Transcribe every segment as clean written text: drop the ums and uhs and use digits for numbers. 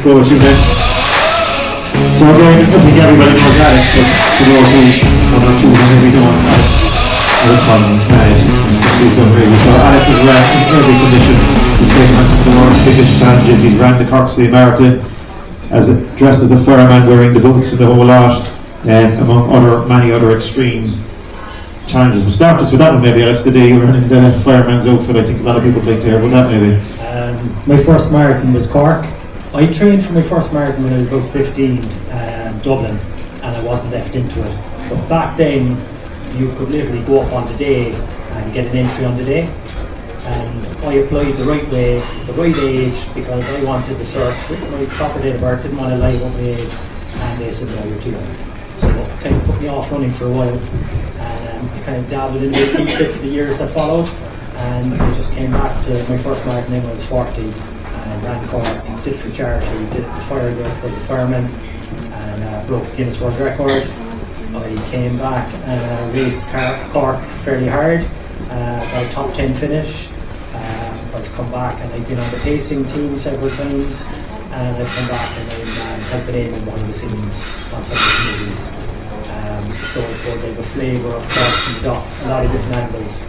coach event. So again, I think everybody knows Alex, but for those who are not choosing, maybe don't, Alex, I would call him Spanish. He's done really. So Alex is in early condition. He's taken on some of the world's biggest challenges. He's ran the Cork City Marathon dressed as a fireman, wearing the boots and the whole lot, among many other extreme challenges. We'll start this with that one maybe, Alex, the day you were in the fireman's outfit. I think a lot of people would like to hear about that maybe. My first marathon was Cork. I trained for my first marathon when I was about 15, Dublin, and I wasn't left into it. But back then, you could literally go up on the day and get an entry on the day. And I applied the right way, the right age, because I wanted the cert with my proper date of birth, didn't want to lie about my age, and they said, no, you're too young. So it kind of put me off running for a while, and I kind of dabbled in a bit for the years that followed, and I just came back to my first marathon when I was 40, and ran Cork, did it for charity, did the fire works as a fireman, and broke the Guinness World Record. I came back and raced Cork fairly hard, got a top 10 finish. I've come back and I've been on the pacing team several times, and I've come back and I'm helping in behind the scenes on some of the committees. So I suppose I have a flavour of Cork from a lot of different angles.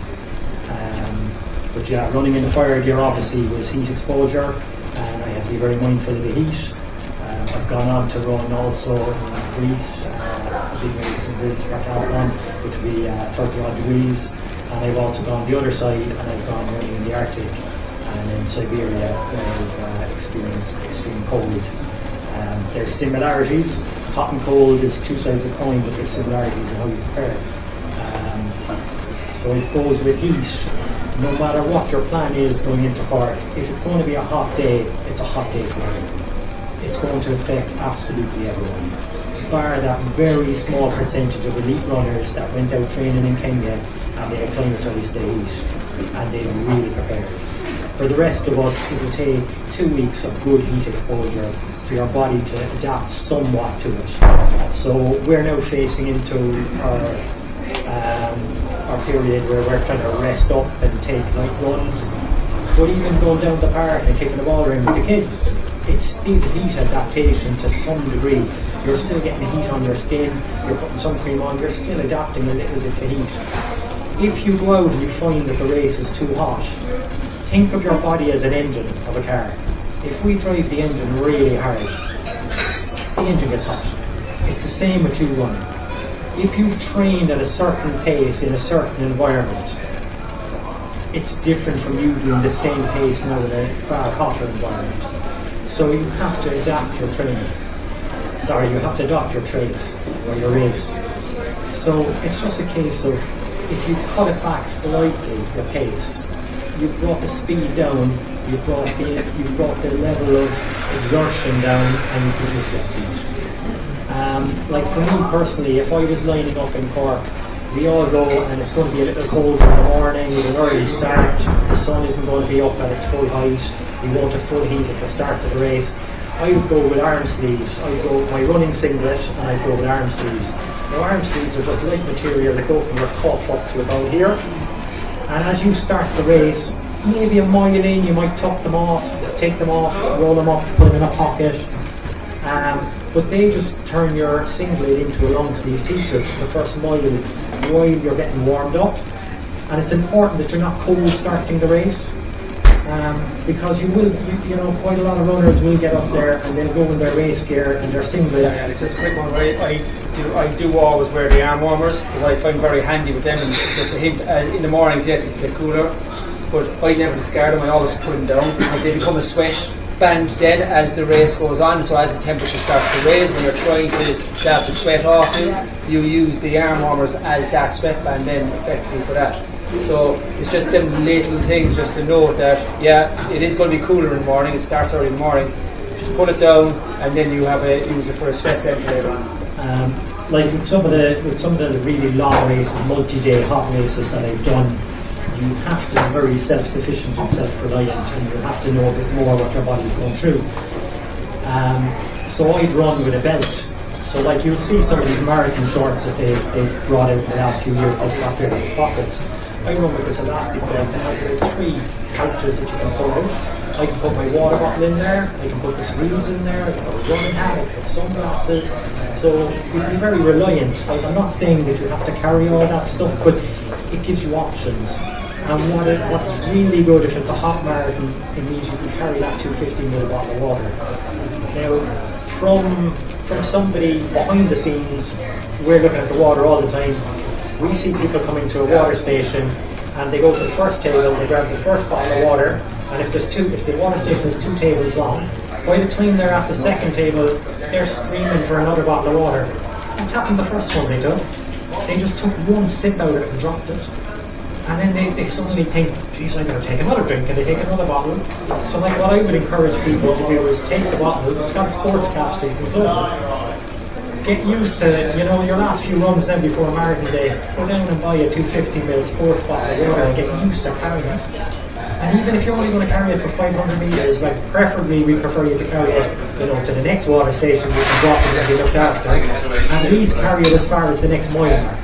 But yeah, running in the fire gear obviously was heat exposure, and I have to be very mindful of the heat. I've gone on to run also in Greece, a big race in Greece, Marathon, which will be 30 odd degrees. And I've also gone the other side, and I've gone running in the Arctic and in Siberia, where I've experienced extreme cold. There's similarities. Hot and cold is two sides of a coin, but there's similarities in how you prepare. So I suppose with heat, no matter what your plan is going into Cork, if it's going to be a hot day, it's a hot day for everyone. It's going to affect absolutely everyone. Bar that very small percentage of elite runners that went out training in Kenya and they acclimatised the heat and they were really prepared. For the rest of us, it will take 2 weeks of good heat exposure for your body to adapt somewhat to it. So we're now facing into our period where we're trying to rest up and take light runs. But even going down the park and kicking the ball around with the kids, it's still heat adaptation to some degree. You're still getting the heat on your skin, you're putting sun cream on, you're still adapting a little bit to heat. If you go out and you find that the race is too hot, think of your body as an engine of a car. If we drive the engine really hard, the engine gets hot. It's the same with you running. If you've trained at a certain pace in a certain environment, it's different from you doing the same pace now in a far hotter environment. So you have to adapt your training. You have to adapt your traits or your race. So it's just a case of, if you cut it back slightly, your pace, you've brought the speed down, you've brought the level of exertion down, and you produce less heat. Like for me personally, if I was lining up in Cork, we all go and it's going to be a little cold in the morning with an early start, the sun isn't going to be up at its full height, we won't have full heat at the start of the race. I would go with arm sleeves. I would go with my running singlet and I'd go with arm sleeves. Now arm sleeves are just light material that go from your cuff up to about here. And as you start the race, maybe a mile in, you might tuck them off, take them off, roll them up, put them in a pocket. But they just turn your singlet into a long sleeve t-shirt for the first mile while you're getting warmed up. And it's important that you're not cold starting the race. Because you will, quite a lot of runners will get up there and they'll go in their race gear and their singlet. Yeah, just a quick one. I do always wear the arm warmers, because I find very handy with them. And just a hint, in the mornings, yes, it's a bit cooler, but I never discard them. I always put them down because they become a sweat band then as the race goes on. So as the temperature starts to raise, when you're trying to get the sweat off you use the arm warmers as that sweat band then effectively for that. So it's just them little things just to note that, yeah, it is going to be cooler in the morning, it starts early in the morning, just put it down and then you use it for a sweat band later on. Like with some of the really long races, multi-day hot races that I've done, you have to be very self-sufficient and self-reliant, and you have to know a bit more what your body's going through. So I'd run with a belt. So like you'll see some of these American shorts that they've brought out in the last few years, they've got their pockets. I run with this elastic belt that has about 3 pouches that you can pull out. I can put my water bottle in there, I can put the sleeves in there, I can put a running hat, I can put sunglasses. So you'll be very reliant. I'm not saying that you have to carry all that stuff, but it gives you options. And what's really good, if it's a hot marathon, it means you can carry that 250ml bottle of water. Now, from somebody behind the scenes, we're looking at the water all the time. We see people coming to a water station and they go to the first table, they grab the first bottle of water, and if the water station is 2 tables long, by the time they're at the second table, they're screaming for another bottle of water. What's happened the first one they took? They just took one sip out of it and dropped it. And then they suddenly think, geez, I better take another drink, and they take another bottle. So like what I would encourage people to do is take the bottle, it's got a sports cap so you can plug it. Get used to, your last few runs now before marathon day, go down and buy a 250ml sports bottle of water and get used to carrying it. And even if you're only going to carry it for 500 metres, like preferably we prefer you to carry it, to the next water station, you can drop it and be looked after. And at least carry it as far as the next mile mark.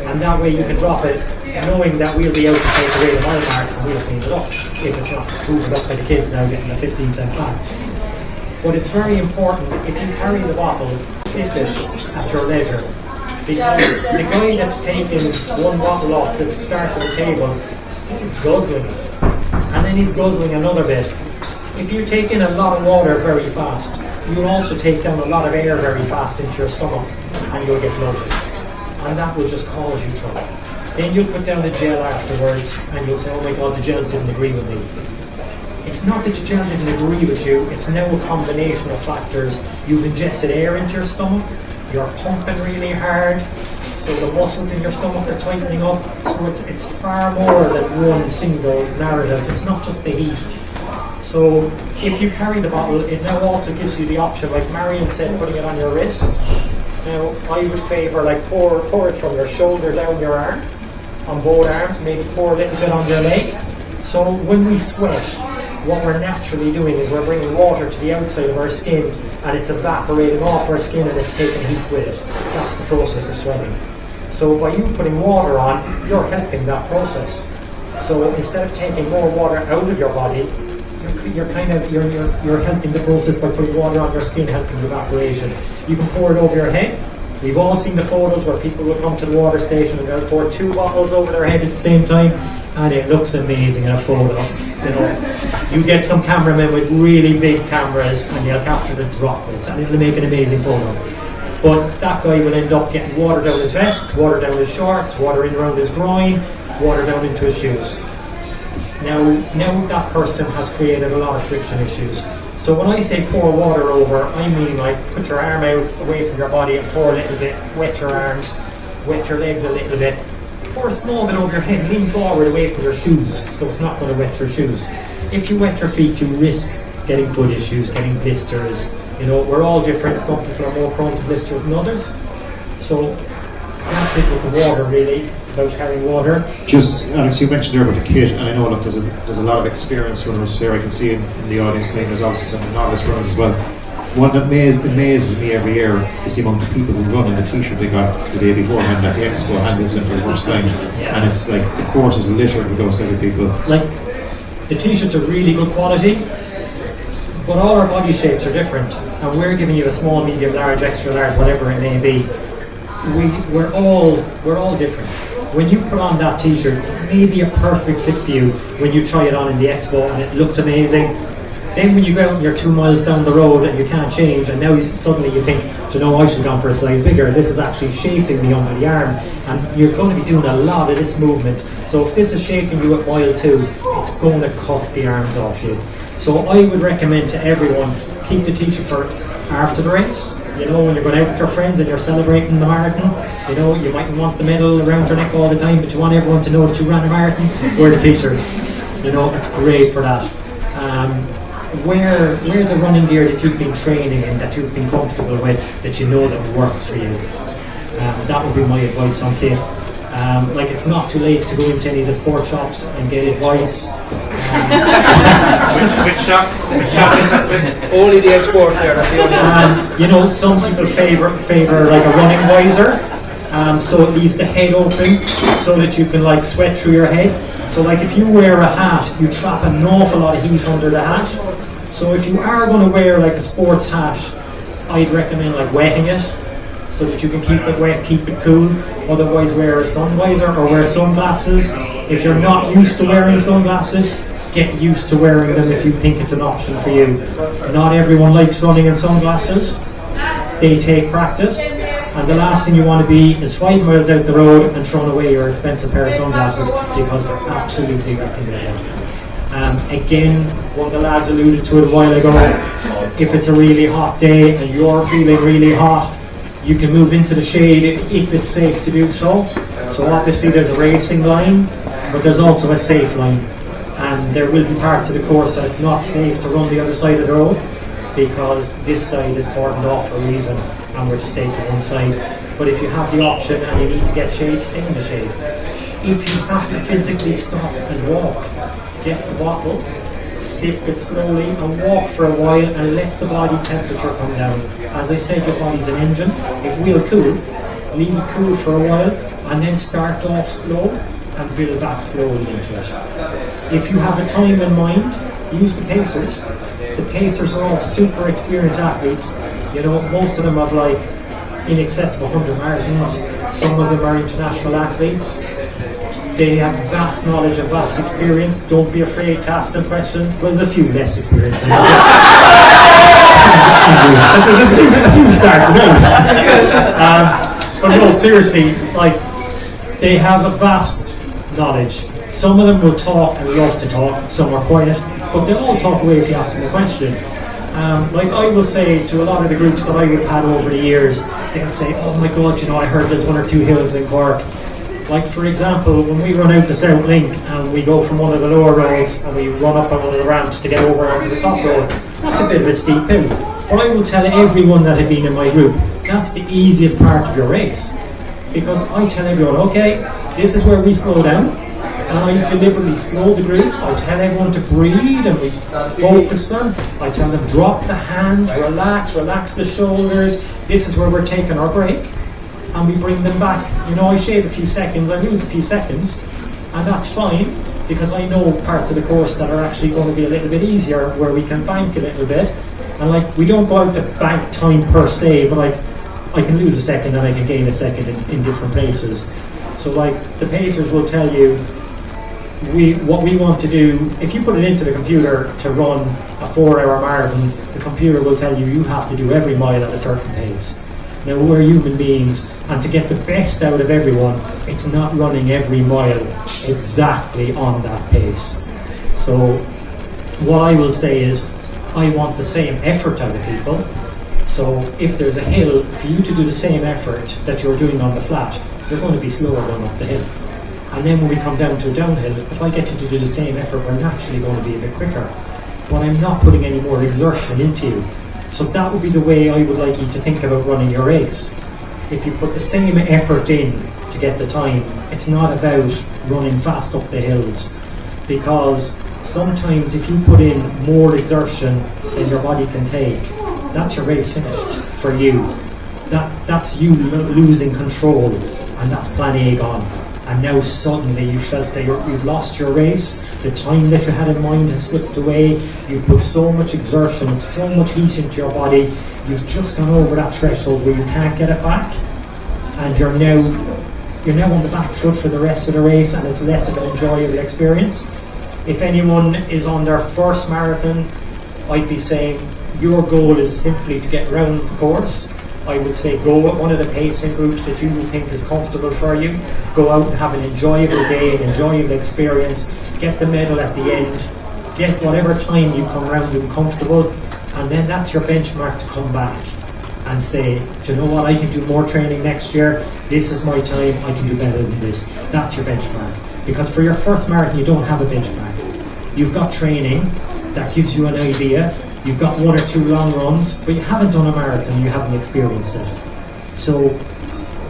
And that way you can drop it knowing that we'll be out to take away the mile marks and we'll clean it up if it's not hoovered up by the kids now getting a 15-cent pack. But it's very important, if you carry the bottle, sit it at your leisure. Because the guy that's taking one bottle off the start of the table, he's guzzling it. And then he's guzzling another bit. If you take in a lot of water very fast, you'll also take down a lot of air very fast into your stomach and you'll get bloated. And that will just cause you trouble. Then you'll put down the gel afterwards and you'll say, oh my God, the gels didn't agree with me. It's not that the gel didn't agree with you, it's now a combination of factors. You've ingested air into your stomach, you're pumping really hard, so the muscles in your stomach are tightening up. So it's far more than one single narrative. It's not just the heat. So if you carry the bottle, it now also gives you the option, like Marion said, putting it on your wrist. Now I would favour pour it from your shoulder down your arm, on both arms, maybe pour a little bit on your leg. So when we sweat, what we're naturally doing is we're bringing water to the outside of our skin and it's evaporating off our skin and it's taking heat with it. That's the process of sweating. So by you putting water on, you're helping that process. So instead of taking more water out of your body, you're helping the process by putting water on your skin, helping the evaporation. You can pour it over your head. We've all seen the photos where people will come to the water station and they'll pour 2 bottles over their head at the same time, and it looks amazing in a photo. You get some cameramen with really big cameras and they'll capture the droplets and it'll make an amazing photo. But that guy will end up getting water down his vest, water down his shorts, water in around his groin, water down into his shoes. Now that person has created a lot of friction issues. So when I say pour water over, I mean like put your arm out away from your body and pour a little bit, wet your arms, wet your legs a little bit, pour a small bit over your head, lean forward away from your shoes so it's not going to wet your shoes. If you wet your feet, you risk getting foot issues, getting blisters. We're all different. Some people are more prone to blisters than others. So that's it with the water, really, about carrying water. Just, Alex, you mentioned there about the kit, and I know there's a lot of experienced runners there. I can see in the audience today, there's also some novice runners as well. One that amazes me every year is the amount of people who run in the t-shirt they got the day beforehand at the expo, handles in for the first time. Yeah. And it's like the course is littered with those type of people. Like, the t-shirts are really good quality, but all our body shapes are different, and we're giving you a small, medium, large, extra large, whatever it may be. We're all different. When you put on that t-shirt, it may be a perfect fit for you when you try it on in the expo and it looks amazing. Then when you go out and you're 2 miles down the road and you can't change, and now suddenly you think, I should have gone for a size bigger. This is actually chafing me under the arm, and you're going to be doing a lot of this movement. So if this is chafing you at mile 2, it's going to cut the arms off you. So I would recommend to everyone, keep the t-shirt for after the race. When you're going out with your friends and you're celebrating the marathon, you mightn't want the medal around your neck all the time, but you want everyone to know that you ran a marathon. Wear the t-shirt. It's great for that. Wear the running gear that you've been training in, that you've been comfortable with, that you know that works for you. That would be my advice on kit. It's not too late to go into any of the sport shops and get advice. Which shop? Only the exports there. That's the only one. Some people favour like a running visor. So it leaves the head open so that you can like sweat through your head. So like if you wear a hat, you trap an awful lot of heat under the hat. So if you are going to wear like a sports hat, I'd recommend like wetting it so that you can keep it wet, keep it cool. Otherwise wear a sun visor or wear sunglasses. If you're not used to wearing sunglasses, get used to wearing them if you think it's an option for you. Not everyone likes running in sunglasses. They take practice. And the last thing you want to be is 5 miles out the road and throwing away your expensive pair of sunglasses because they're absolutely wrecking your head. Again, one of the lads alluded to it a while ago, if it's a really hot day and you're feeling really hot, you can move into the shade if it's safe to do so. So obviously there's a racing line, but there's also a safe line. And there will be parts of the course that it's not safe to run the other side of the road because this side is cordoned off for a reason and we're to stay to one side. But if you have the option and you need to get shade, stay in the shade. If you have to physically stop and walk, get the bottle, sip it slowly and walk for a while and let the body temperature come down. As I said, your body's an engine. It will cool. Leave it cool for a while and then start off slow and build back slowly into it. If you have a time in mind, use the pacers. The pacers are all super experienced athletes. You know, most of them have like in excess of 100 marathons. Some of them are international athletes. They have vast knowledge and vast experience. Don't be afraid to ask them questions. Well, there's a few less experienced. There's a few starting out. But no, seriously, like they have a vast knowledge. Some of them will talk and love to talk. Some are quiet, but they all talk away if you ask them a question. Like I will say to a lot of the groups that I've had over the years, they'll say, "Oh my God, you know, I heard there's 1 or 2 hills in Cork." Like for example, when we run out the South Link and we go from one of the lower roads and we run up on one of the ramps to get over onto the top road, that's a bit of a steep hill. But I will tell everyone that had been in my group, that's the easiest part of your race. Because I tell everyone, okay, this is where we slow down. And I deliberately slow the group. I tell everyone to breathe and we focus them. I tell them drop the hands, relax the shoulders. This is where we're taking our break. And we bring them back. You know, I shave a few seconds, I lose a few seconds, and that's fine because I know parts of the course that are actually going to be a little bit easier where we can bank a little bit. And like, we don't go out to bank time per se, but like, I can lose a second and I can gain a second in different places. So like, the pacers will tell you, what we want to do, if you put it into the computer to run a 4-hour marathon, the computer will tell you you have to do every mile at a certain pace. Now we're human beings, and to get the best out of everyone, it's not running every mile exactly on that pace. So what I will say is, I want the same effort out of people. So if there's a hill, for you to do the same effort that you're doing on the flat, you're going to be slower going up the hill. And then when we come down to a downhill, if I get you to do the same effort, we're naturally going to be a bit quicker. But I'm not putting any more exertion into you. So that would be the way I would like you to think about running your race. If you put the same effort in to get the time, it's not about running fast up the hills. Because sometimes if you put in more exertion than your body can take, that's your race finished for you. That's you losing control, and that's plan A gone. And now suddenly you felt that you've lost your race. The time that you had in mind has slipped away. You've put so much exertion and so much heat into your body. You've just gone over that threshold where you can't get it back, and you're now on the back foot for the rest of the race, and it's less of an enjoyable experience. If anyone is on their first marathon, I'd be saying your goal is simply to get round the course. I would say go with one of the pacing groups that you think is comfortable for you. Go out and have an enjoyable day, an enjoyable experience. Get the medal at the end. Get whatever time you come around doing comfortable, and then that's your benchmark to come back and say, do you know what, I can do more training next year. This is my time, I can do better than this. That's your benchmark. Because for your first marathon, you don't have a benchmark. You've got training that gives you an idea. You've got 1 or 2 long runs, but you haven't done a marathon, you haven't experienced it. So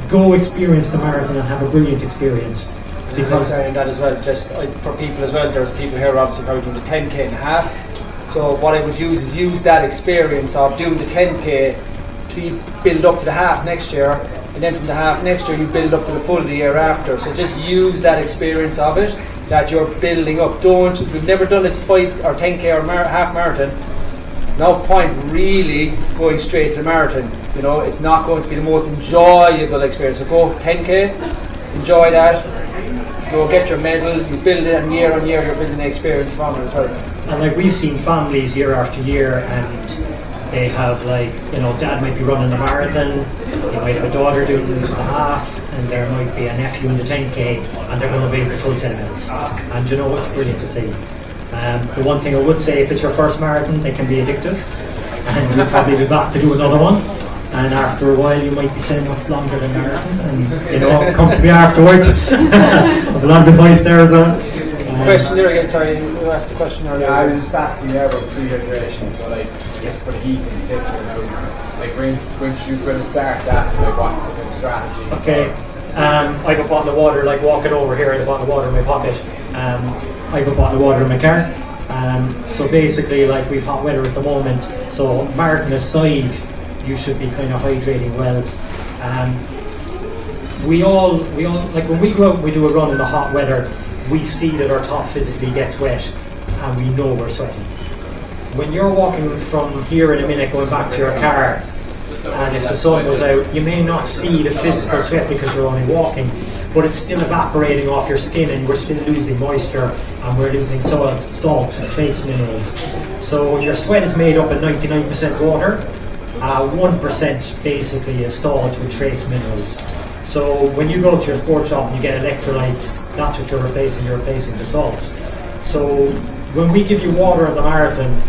go experience the marathon and have a brilliant experience. Because and that as well, just for people as well, there's people here obviously probably doing the 10k and a half. So what I would use is use that experience of doing the 10k to build up to the half next year, and then from the half next year you build up to the full the year after. So just use that experience of it that you're building up. If you've never done it 5 or 10k or half marathon, it's no point really going straight to the marathon. You know, it's not going to be the most enjoyable experience. So go 10k, enjoy that, go get your medal, you build it, and year on year you're building the experience from it as well. And like we've seen families year after year, and they have, like, you know, dad might be running a marathon, you might have a daughter doing the half, and there might be a nephew in the 10k, and they're going to be the full 7 minutes. And you know, it's brilliant to see. The one thing I would say, if it's your first marathon, they can be addictive, and you'll probably be back to do another one. And after a while, you might be saying, what's longer than marathon? And, you know, come to me afterwards. I've a lot of advice there as well. Question there again, sorry, you asked the question earlier. Yeah, I was just asking there about pre-hydration, so like, just for the heat in particular, like when should you going to start that, like what's the kind of strategy? Okay, I have a bottle of water, like walking over here, I have a bottle of water in my pocket. I have a bottle of water in my car. So basically, like, we've hot weather at the moment, so marathon aside, you should be kind of hydrating well. We all, like, when we go out and we do a run in the hot weather, we see that our top physically gets wet, and we know we're sweating. When you're walking from here in a minute going back to your car, and if the sun goes out, you may not see the physical sweat because you're only walking, but it's still evaporating off your skin, and we're still losing moisture, and we're losing salts and trace minerals. So your sweat is made up of 99% water, 1% basically is salt with trace minerals. So when you go to your sports shop and you get electrolytes, that's what you're replacing the salts. So when we give you water at the marathon,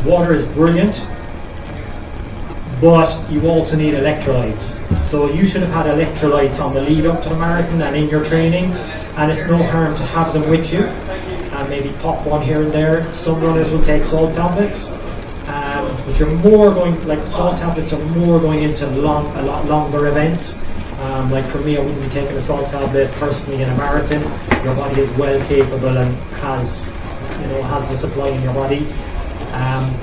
water is brilliant, but you also need electrolytes. So you should have had electrolytes on the lead up to the marathon and in your training, and it's no harm to have them with you, and maybe pop one here and there. Some runners will take salt tablets, but you're more going, like, salt tablets are more going into a lot longer events. Like for me, I wouldn't be taking a salt tablet personally in a marathon. Your body is well capable and has the supply in your body.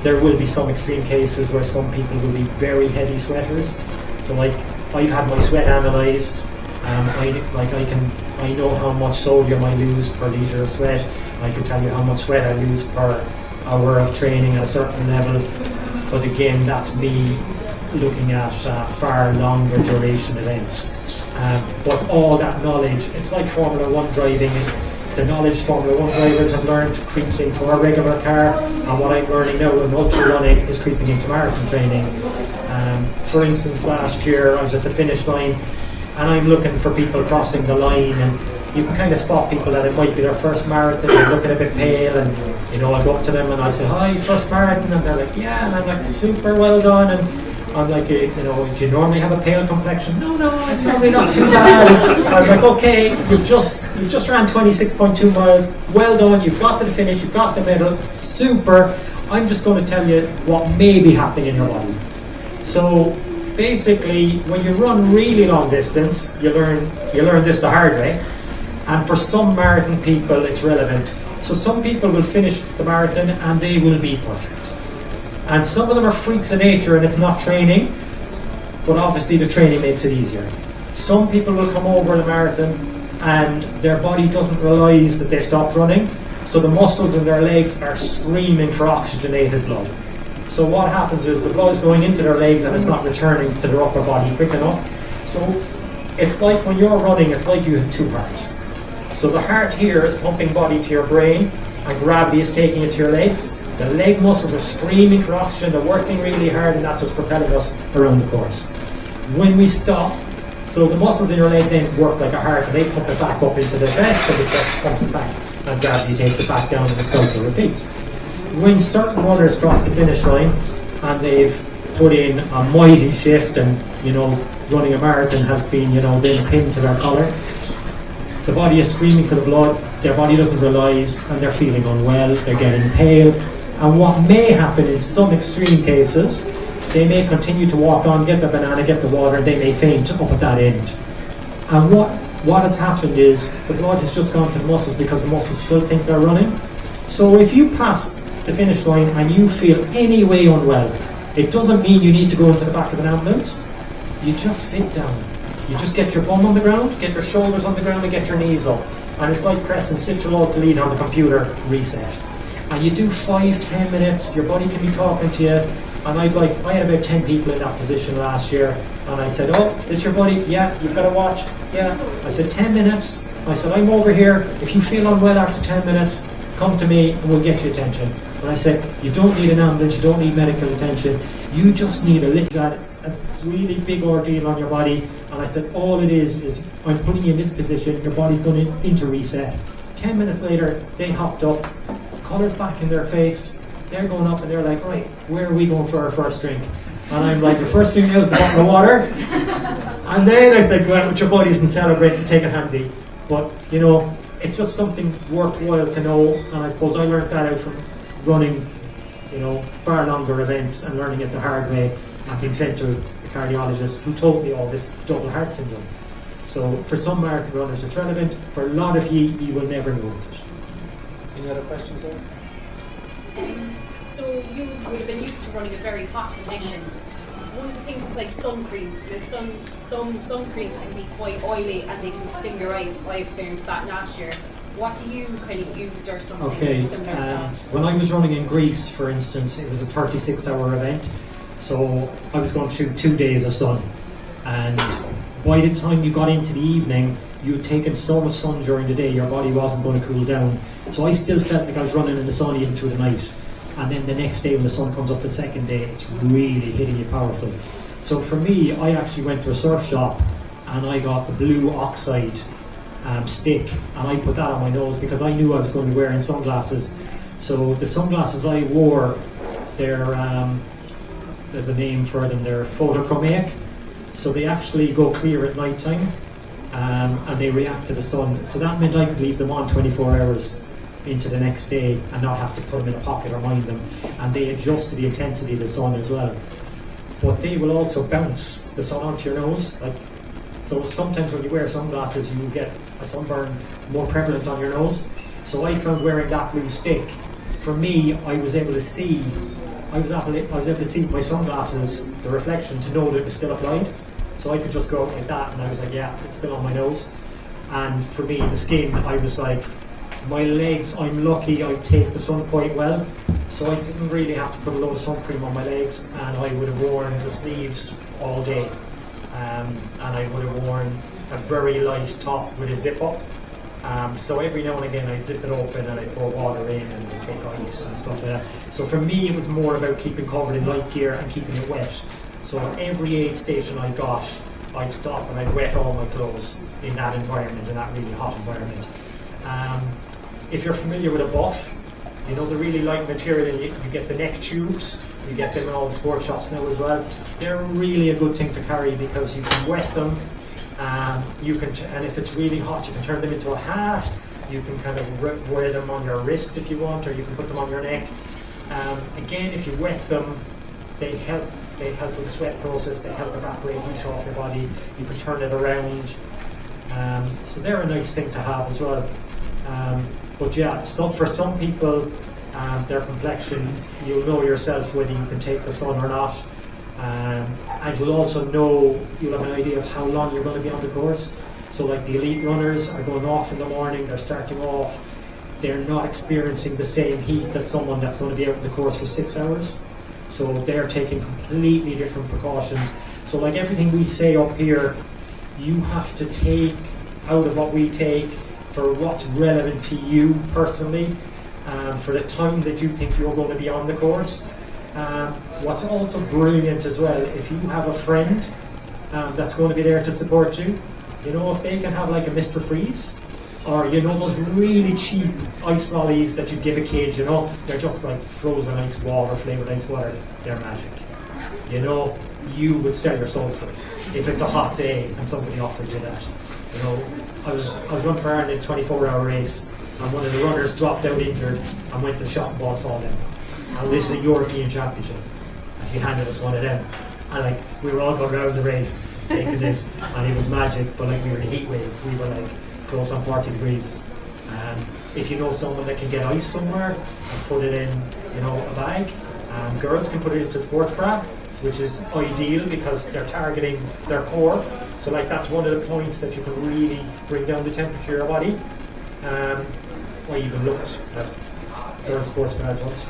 There will be some extreme cases where some people will be very heavy sweaters. So, like, I've had my sweat analysed. I know how much sodium I lose per litre of sweat. I can tell you how much sweat I lose per hour of training at a certain level. But again, that's me looking at far longer duration events. But all that knowledge, it's like Formula 1 driving, is the knowledge Formula 1 drivers have learned creeps into our regular car, and what I'm learning now in ultra running is creeping into marathon training. For instance, last year I was at the finish line, and I'm looking for people crossing the line, and you can kind of spot people that it might be their first marathon, they're looking a bit pale, and I go up to them and I say, hi, first marathon, and they're like, yeah, and I'm like, super well done, and I'm like, do you normally have a pale complexion? No, I'm probably not too bad. I was like, okay, you've just ran 26.2 miles, well done, you've got to the finish, you've got the medal, super. I'm just going to tell you what may be happening in your body. So basically, when you run really long distance, you learn this the hard way, and for some marathon people it's relevant. So some people will finish the marathon and they will be perfect. And some of them are freaks of nature and it's not training, but obviously the training makes it easier. Some people will come over the marathon and their body doesn't realise that they've stopped running, so the muscles in their legs are screaming for oxygenated blood. So what happens is the blood is going into their legs and it's not returning to their upper body quick enough. So it's like when you're running, it's like you have two hearts. So the heart here is pumping body to your brain and gravity is taking it to your legs. The leg muscles are screaming for oxygen, they're working really hard, and that's what's propelling us around the course. When we stop, so the muscles in your leg then work like a heart, and they pump it back up into the chest, and the chest pumps it back, and gravity takes it back down, and the cycle repeats. When certain runners cross the finish line, and they've put in a mighty shift, and running a marathon has been then pinned to their collar, the body is screaming for the blood, their body doesn't realise, and they're feeling unwell, they're getting pale. And what may happen in some extreme cases, they may continue to walk on, get the banana, get the water, they may faint up at that end. And what has happened is the blood has just gone to the muscles because the muscles still think they're running. So if you pass the finish line and you feel any way unwell, it doesn't mean you need to go into the back of an ambulance. You just sit down You just get your bum on the ground, get your shoulders on the ground, and get your knees up. And it's like pressing Ctrl-Alt-Delete on the computer reset. And you do 5-10 minutes, your body can be talking to you. And I had about 10 people in that position last year. And I said, oh, this your buddy? Yeah, you've got to watch. Yeah. I said, 10 minutes. I said, I'm over here. If you feel unwell after 10 minutes, come to me and we'll get you attention. And I said, you don't need an ambulance, you don't need medical attention. You just need a really big ordeal on your body. And I said, all it is I'm putting you in this position, your body's going into reset. 10 minutes later, they hopped up, colours back in their face. They're going up and they're like, right, where are we going for our first drink? And I'm like, the first thing now is the bottle of water. And then I said, go out with your buddies and celebrate and take it handy. But, you know, it's just something worthwhile to know. And I suppose I learned that out from running, you know, far longer events and learning it the hard way and being sent to a cardiologist who told me all this double heart syndrome. So for some marathon runners it's relevant. For a lot of you will never notice it. Any other questions there? So you would have been used to running in very hot conditions. One of the things is like sun cream. You know, some sun creams can be quite oily and they can sting your eyes. I experienced that last year. What do you kind of use or something similar to that? When I was running in Greece, for instance, it was a 36-hour event. So I was going through 2 days of sun. And by the time you got into the evening, you had taken so much sun during the day, your body wasn't going to cool down. So I still felt like I was running in the sun even through the night. And then the next day when the sun comes up the second day, it's really hitting you powerful. So for me, I actually went to a surf shop and I got the blue oxide stick and I put that on my nose because I knew I was going to be wearing sunglasses. So the sunglasses I wore, there's a name for them, they're photochromic. So they actually go clear at night time and they react to the sun. So that meant I could leave them on 24 hours into the next day and not have to put them in a pocket or mind them. And they adjust to the intensity of the sun as well. But they will also bounce the sun onto your nose. So sometimes when you wear sunglasses, you get a sunburn more prevalent on your nose. So I found wearing that blue stick, for me, I was able to see my sunglasses, the reflection, to know that it was still applied. So I could just go out like that and I was like, yeah, it's still on my nose. And for me, the skin, I was like, my legs, I'm lucky I take the sun quite well. So I didn't really have to put a load of sun cream on my legs, and I would have worn the sleeves all day. And I would have worn a very light top with a zip up. So every now and again I'd zip it open and I'd pour water in and I'd take ice and stuff like that. So for me it was more about keeping covered in light gear and keeping it wet. So at every aid station I got, I'd stop and I'd wet all my clothes in that environment, in that really hot environment. If you're familiar with a buff, you know the really light material, you get the neck tubes, you get them in all the sports shops now as well. They're really a good thing to carry because you can wet them, and if it's really hot, you can turn them into a hat. You can kind of wear them on your wrist if you want, or you can put them on your neck. Again, if you wet them, they help with the sweat process. They help evaporate heat off your body. You can turn it around. So they're a nice thing to have as well. But yeah, for some people, their complexion, you'll know yourself whether you can take the sun or not. And you'll also know, you'll have an idea of how long you're going to be on the course. So like the elite runners are going off in the morning, they're starting off, they're not experiencing the same heat that someone that's going to be out on the course for 6 hours. So they're taking completely different precautions. So like everything we say up here, you have to take out of what we take for what's relevant to you personally, for the time that you think you're going to be on the course. What's also brilliant as well, if you have a friend that's going to be there to support you, you know, if they can have like a Mr. Freeze, or you know those really cheap ice lollies that you give a kid, you know, they're just like frozen ice water, flavoured ice water, they're magic. You know, you would sell your soul for it if it's a hot day and somebody offered you that. You know, I was running for Ireland in a 24-hour race, and one of the runners dropped out injured and went to the shop and bought us all them. And this is a European championship, and she handed us one of them. And like we were all going around the race taking this, and it was magic. But like we were in a heat wave, we were like close on 40 degrees. If you know someone that can get ice somewhere and put it in, you know, a bag, girls can put it into a sports bra. which is ideal because they're targeting their core. So like that's one of the points that you can really bring down the temperature of your body. I even looked at World Sports Pads once.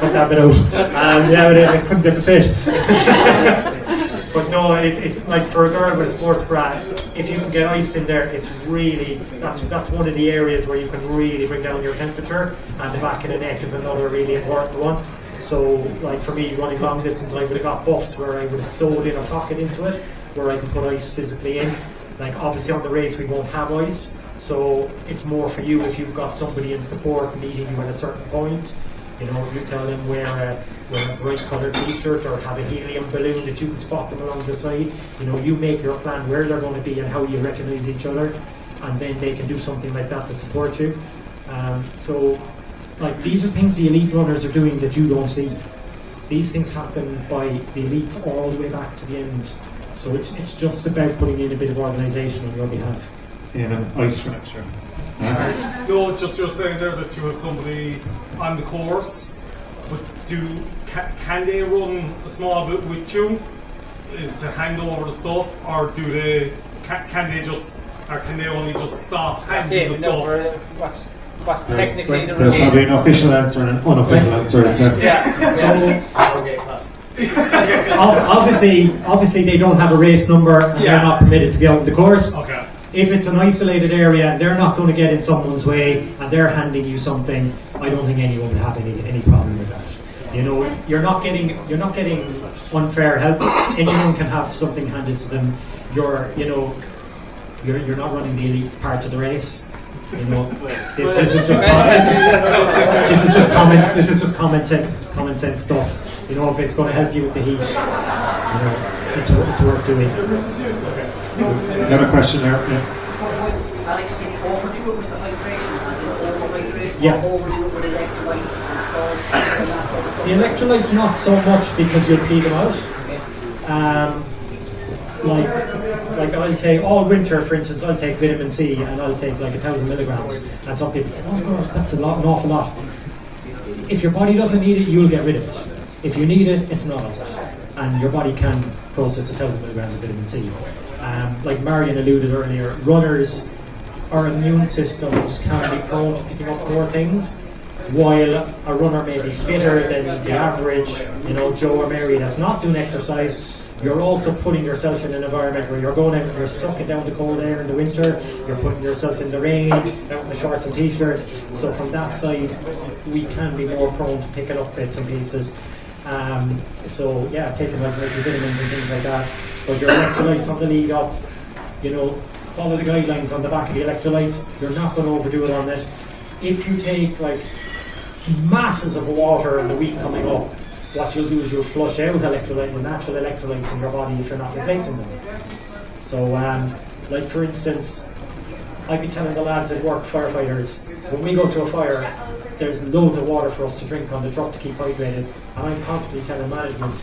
Put that bit out. Yeah, but I couldn't get the fit. But no, it's like for a girl with a sports bra, if you can get iced in there, it's really, that's one of the areas where you can really bring down your temperature, and the back of the neck is another really important one. So like for me, running long distance, I would have got buffs where I would have sewed in a pocket into it, where I can put ice physically in. Like obviously on the race we won't have ice, so it's more for you if you've got somebody in support meeting you at a certain point. You know, you tell them wear a bright coloured t-shirt or have a helium balloon that you can spot them along the side. You know, you make your plan where they're going to be and how you recognise each other, and then they can do something like that to support you. So, like these are things the elite runners are doing that you don't see. These things happen by the elites all the way back to the end. So it's just about putting in a bit of organisation on your behalf. In an ice fracture. No, just you're saying there that you have somebody on the course, but can they run a small bit with you to hand over the stuff, or do they can they only just stop handing the stuff? What's technically the There's probably routine? an official answer and an unofficial answer. Obviously they don't have a race number and they're not permitted to be out on the course. Okay. If it's an isolated area, they're not going to get in someone's way and they're handing you something. I don't think anyone would have any problem with that. You know, you're not getting unfair help. Anyone can have something handed to them. You're not running the elite part of the race. You know, this is just common sense stuff. You know, if it's going to help you with the heat, you know, it's worth doing. Another question there. Alex, can you overdo it with the hydration? As in overhydrate? Yeah. Or overdo it with electrolytes and salts and that sort of stuff? The electrolytes not so much because you'll pee them out. Like I'll take all winter, for instance, I'll take vitamin C and I'll take like 1,000 milligrams. And some people say, "Oh gosh, that's an awful lot." If your body doesn't need it, you'll get rid of it. If you need it, it's not a lot, and your body can process 1,000 milligrams of vitamin C. Like Marion alluded earlier, runners, our immune systems can be prone to picking up more things. While a runner may be fitter than the average, you know, Joe or Mary that's not doing exercise, you're also putting yourself in an environment where you're going out and you're sucking down the cold air in the winter, you're putting yourself in the rain, out in the shorts and t-shirt. So from that side, we can be more prone to picking up bits and pieces. So yeah, taking like multivitamins and things like that. But your electrolytes on the lead up, you know, follow the guidelines on the back of the electrolytes. You're not going to overdo it on it. If you take like masses of water in the week coming up, what you'll do is you'll flush out the natural electrolytes in your body if you're not replacing them. So, like for instance, I'd be telling the lads at work, firefighters, when we go to a fire, there's loads of water for us to drink on the truck to keep hydrated, and I'm constantly telling management,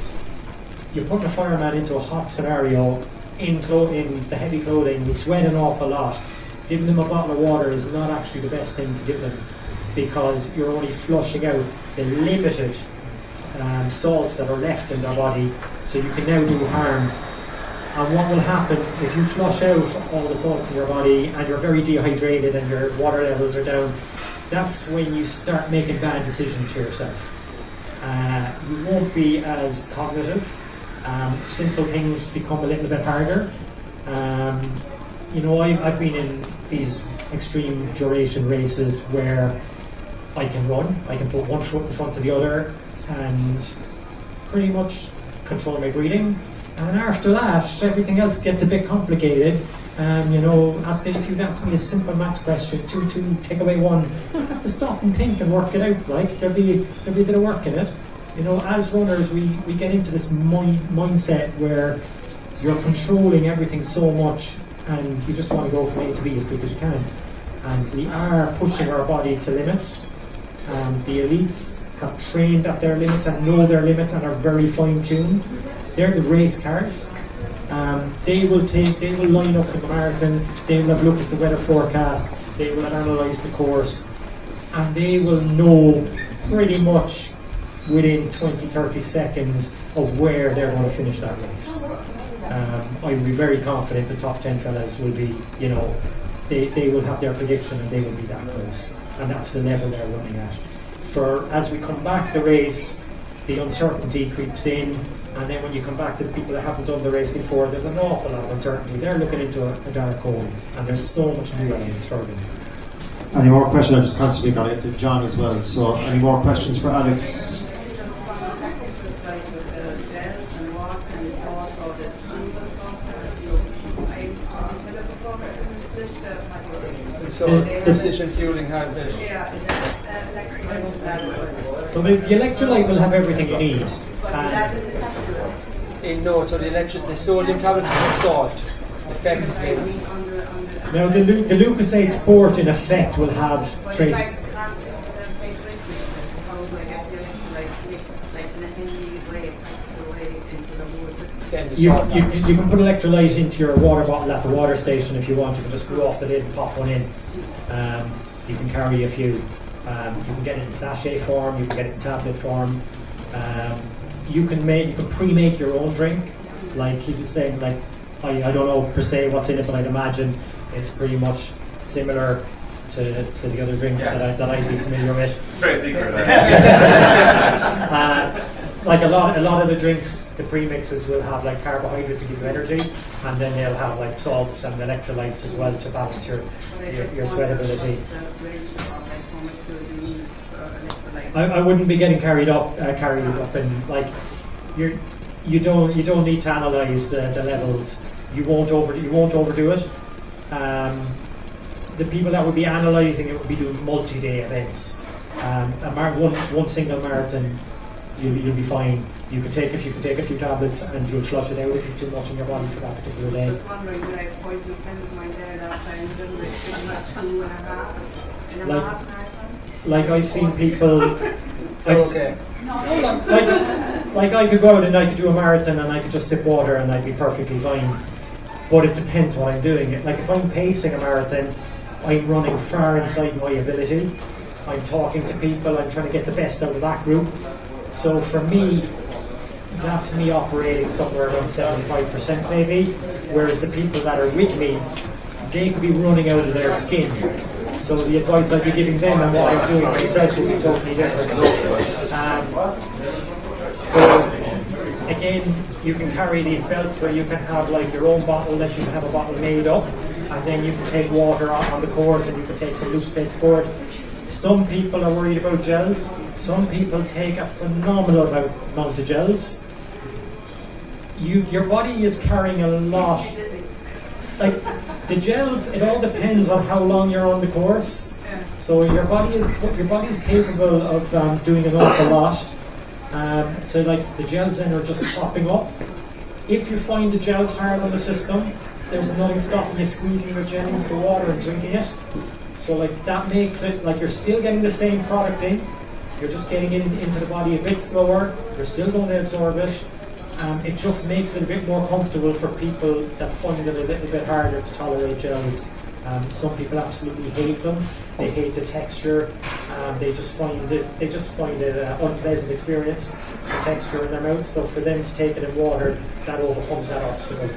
you put the fireman into a hot scenario, in the heavy clothing, we sweat an awful lot. Giving them a bottle of water is not actually the best thing to give them, because you're only flushing out the limited salts that are left in their body, so you can now do harm. And what will happen if you flush out all the salts in your body and you're very dehydrated and your water levels are down? That's when you start making bad decisions for yourself. You won't be as cognitive. Simple things become a little bit harder. You know, I've been in these extreme duration races where I can run, I can put one foot in front of the other and pretty much control my breathing. And after that, everything else gets a bit complicated. You know, if you ask me a simple maths question, 2 take away 1, I have to stop and think and work it out. Like there'll be a bit of work in it. You know, as runners, we get into this mindset where you're controlling everything so much, and you just want to go from A to B as quick as you can. And we are pushing our body to limits. The elites have trained at their limits and know their limits and are very fine-tuned. They're the race cars. They will line up in the marathon, they will have looked at the weather forecast, they will have analysed the course, and they will know pretty much within 20-30 seconds of where they're going to finish that race. I would be very confident the top 10 fellas will be, they will have their prediction and they will be that close. And that's the level they're running at. As we come back the race, the uncertainty creeps in, and then when you come back to the people that haven't done the race before, there's an awful lot of uncertainty. They're looking into a dark hole, and there's so much new evidence for them. Any more questions? I'm just constantly got it to John as well. So, any more questions for Alex? So precision fueling had this. So the electrolyte will have everything you need. So the sodium tablets and the salt, effectively. Now the leukocyte sport in effect will have trace. You can put electrolyte into your water bottle at the water station if you want. You can just screw off the lid and pop one in. You can carry a few. You can get it in sachet form. You can get it in tablet form. You can pre-make your own drink. Like he was saying, like I don't know per se what's in it, but I'd imagine it's pretty much similar to the other drinks that I'd be familiar with. It's trade secret. Like a lot of the drinks, the premixes will have like carbohydrate to give you energy, and then they'll have like salts and electrolytes as well to balance your sweatability. I wouldn't be getting carried up and like you don't need to analyze the levels. You won't overdo it. The people that would be analysing it would be doing multi-day events. One single marathon, you'll be fine. You can take a few tablets and you'll flush it out if you've too much in your body for that particular day. I was wondering, did I poison a friend of mine there last time and done like pretty much 2.5 in a marathon? Like I've seen people. Okay. Like I could go out and I could do a marathon and I could just sip water and I'd be perfectly fine. But it depends what I'm doing. Like if I'm pacing a marathon, I'm running far inside my ability. I'm talking to people, I'm trying to get the best out of that group. So for me, that's me operating somewhere around 75% maybe, whereas the people that are with me, they could be running out of their skin. So the advice I'd be giving them and what I'm doing myself will be totally different. So again, you can carry these belts where you can have like your own bottle that you can have a bottle made up, and then you can take water on the course and you can take some leukocyte sport. Some people are worried about gels. Some people take a phenomenal amount of gels. Your body is carrying a lot. Like the gels, it all depends on how long you're on the course. So your body is capable of doing an awful lot. So like the gels then are just popping up. If you find the gels hard on the system, there's nothing stopping you squeezing your gel into the water and drinking it. So like that makes it like you're still getting the same product in. You're just getting it into the body a bit slower. You're still going to absorb it. It just makes it a bit more comfortable for people that find it a little bit harder to tolerate gels. Some people absolutely hate them. They hate the texture. They just find it an unpleasant experience, the texture in their mouth. So for them to take it in water, that overcomes that obstacle.